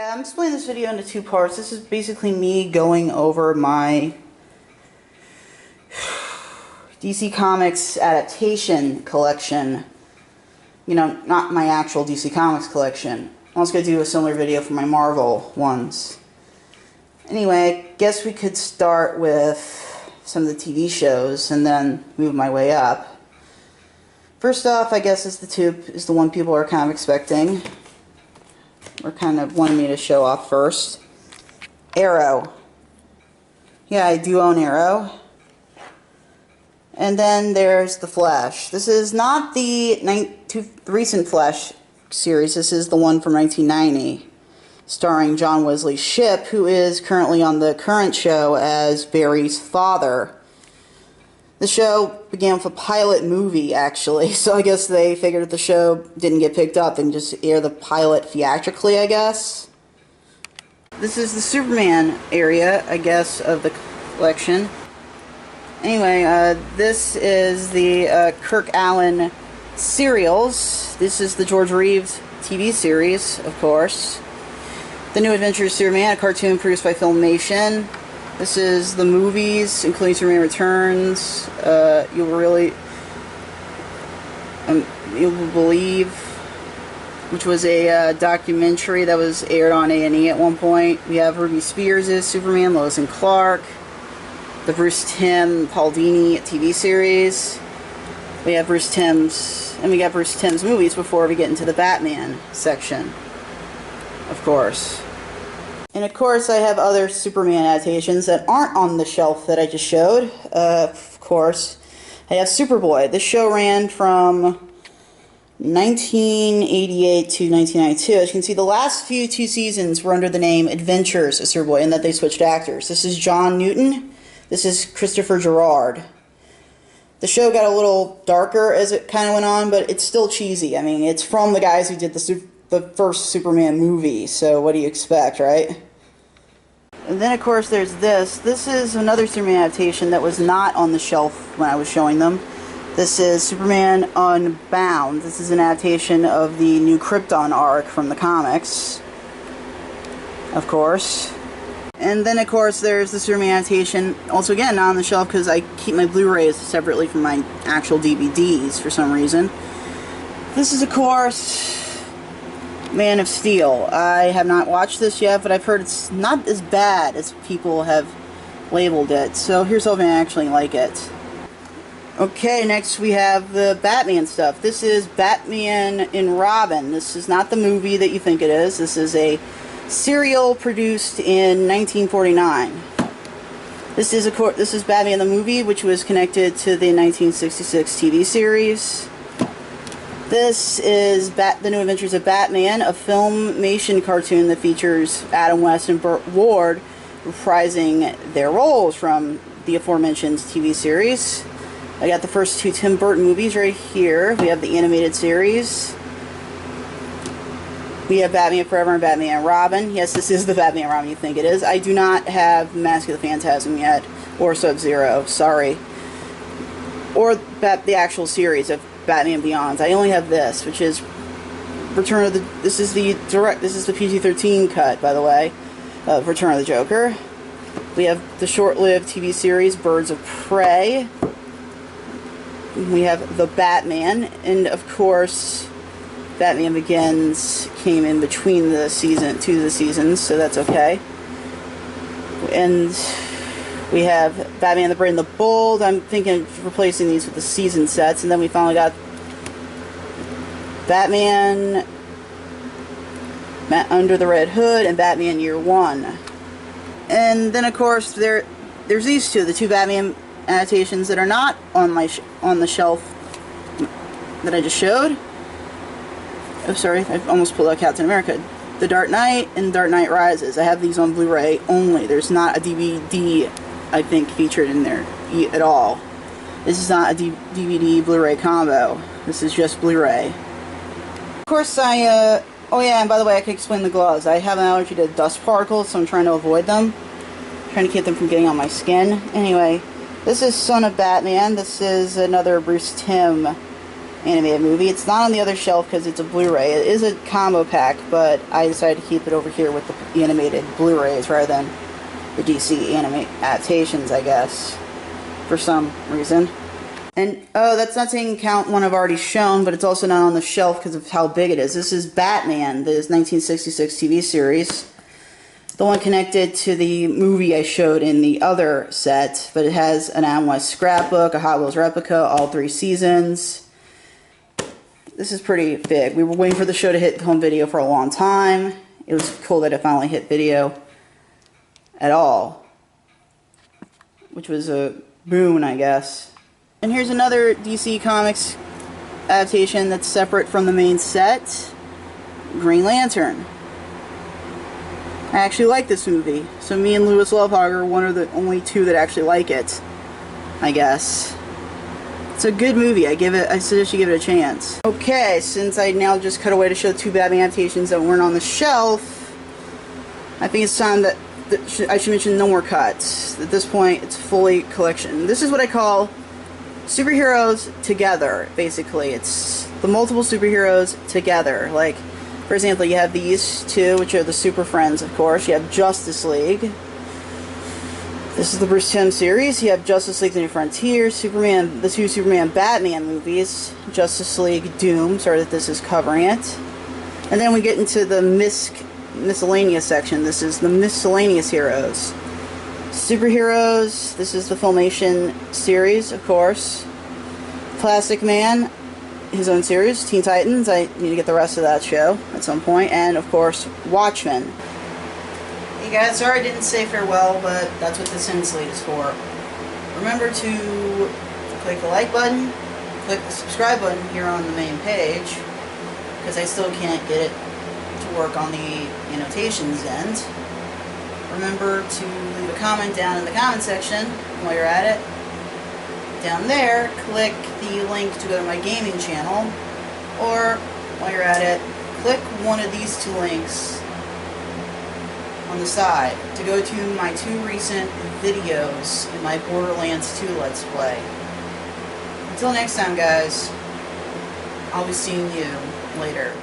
Yeah, I'm splitting this video into two parts. This is basically me going over my DC Comics Adaptation collection. You know, not my actual DC Comics collection. I'm also going to do a similar video for my Marvel ones. Anyway, I guess we could start with some of the TV shows and then move my way up. First off, I guess is the one people are kind of expecting, or kind of wanted me to show off first. Arrow. Yeah, I do own Arrow. And then there's The Flash. This is not the recent Flash series. This is the one from 1990, starring John Wesley Shipp, who is currently on the current show as Barry's father. The show began with a pilot movie, actually, so I guess they figured if the show didn't get picked up, and just air the pilot theatrically, I guess. This is the Superman area, I guess, of the collection. Anyway, this is the Kirk Alyn serials. This is the George Reeves TV series, of course. The New Adventures of Superman, a cartoon produced by Filmation. This is the movies, including Superman Returns. You'll Believe, which was a documentary that was aired on A&E at one point. We have Ruby Spears' Superman, Lois and Clark. The Bruce Timm Paul Dini TV series. We have Bruce Timm's, and we got Bruce Timm's movies before we get into the Batman section, of course. And of course I have other Superman adaptations that aren't on the shelf that I just showed. Of course, I have Superboy. This show ran from 1988 to 1992. As you can see, the last two seasons were under the name Adventures of Superboy, and that they switched actors. This is John Newton. This is Christopher Gerard. The show got a little darker as it kind of went on, but it's still cheesy. I mean, it's from the guys who did the first Superman movie, so what do you expect, right? And then, of course, there's this. This is another Superman adaptation that was not on the shelf when I was showing them. This is Superman Unbound. This is an adaptation of the New Krypton arc from the comics, of course. And then, of course, there's the Superman adaptation, also again, not on the shelf because I keep my Blu-rays separately from my actual DVDs for some reason. This is, of course, Man of Steel. I have not watched this yet, but I've heard it's not as bad as people have labeled it. So here's hoping I actually like it. Okay, next we have the Batman stuff. This is Batman and Robin. This is not the movie that you think it is. This is a serial produced in 1949. This is Batman the movie, which was connected to the 1966 TV series. This is The New Adventures of Batman, a Filmation cartoon that features Adam West and Burt Ward reprising their roles from the aforementioned TV series. I got the first two Tim Burton movies right here. We have the animated series. We have Batman Forever and Batman and Robin. Yes, this is the Batman and Robin you think it is. I do not have Mask of the Phantasm yet, or Sub-Zero, sorry. Or the actual series of Batman Beyond. I only have this, which is this is the PG-13 cut, by the way, of Return of the Joker. We have the short-lived TV series Birds of Prey. We have The Batman, and of course, Batman Begins came in between two of the seasons, so that's okay. And we have Batman the Brave and the Bold. I'm thinking of replacing these with the season sets, and then we finally got Batman Under the Red Hood and Batman Year One. And then, of course, there's these two, the two Batman adaptations that are not on the shelf that I just showed. Oh, sorry, I almost pulled out Captain America. The Dark Knight and Dark Knight Rises. I have these on Blu-ray only. There's not a DVD, I think, featured in there at all. This is not a DVD Blu-ray combo. This is just Blu-ray. Of course, oh yeah, and by the way, I can explain the gloves. I have an allergy to dust particles, so I'm trying to avoid them. I'm trying to keep them from getting on my skin. Anyway, this is Son of Batman. This is another Bruce Timm animated movie. It's not on the other shelf because it's a Blu-ray. It is a combo pack, but I decided to keep it over here with the animated Blu-rays rather than the DC adaptations, I guess, for some reason. And, oh, that's not taking account one I've already shown, but it's also not on the shelf because of how big it is. This is Batman, this 1966 TV series. The one connected to the movie I showed in the other set, but it has an Adam West scrapbook, a Hot Wheels replica, all 3 seasons. This is pretty big. We were waiting for the show to hit home video for a long time. It was cool that it finally hit video at all, which was a boon, I guess. And here's another DC Comics adaptation that's separate from the main set, Green Lantern. I actually like this movie, so me and Louis Lovehog are one of the only 2 that actually like it, I guess. It's a good movie. I suggest you give it a chance. Okay, since I now just cut away to show 2 Batman adaptations that weren't on the shelf, I think it's time that I should mention no more cuts. At this point, it's fully collection. This is what I call superheroes together, basically. It's the multiple superheroes together. Like, for example, you have these 2, which are the Super Friends, of course. You have Justice League. This is the Bruce Timm series. You have Justice League: The New Frontier, Superman, the 2 Superman Batman movies, Justice League Doom, sorry that this is covering it. And then we get into the miscellaneous section. This is the miscellaneous heroes. Superheroes, this is the Filmation series, of course. Plastic Man, his own series. Teen Titans, I need to get the rest of that show at some point. And, of course, Watchmen. Hey guys, sorry I didn't say farewell, but that's what this end slate is for. Remember to click the like button, click the subscribe button here on the main page, because I still can't get it to work on the annotations end. Remember to leave a comment down in the comment section while you're at it. Down there, click the link to go to my gaming channel, or while you're at it, click one of these 2 links on the side to go to my 2 recent videos in my Borderlands 2 Let's Play. Until next time, guys, I'll be seeing you later.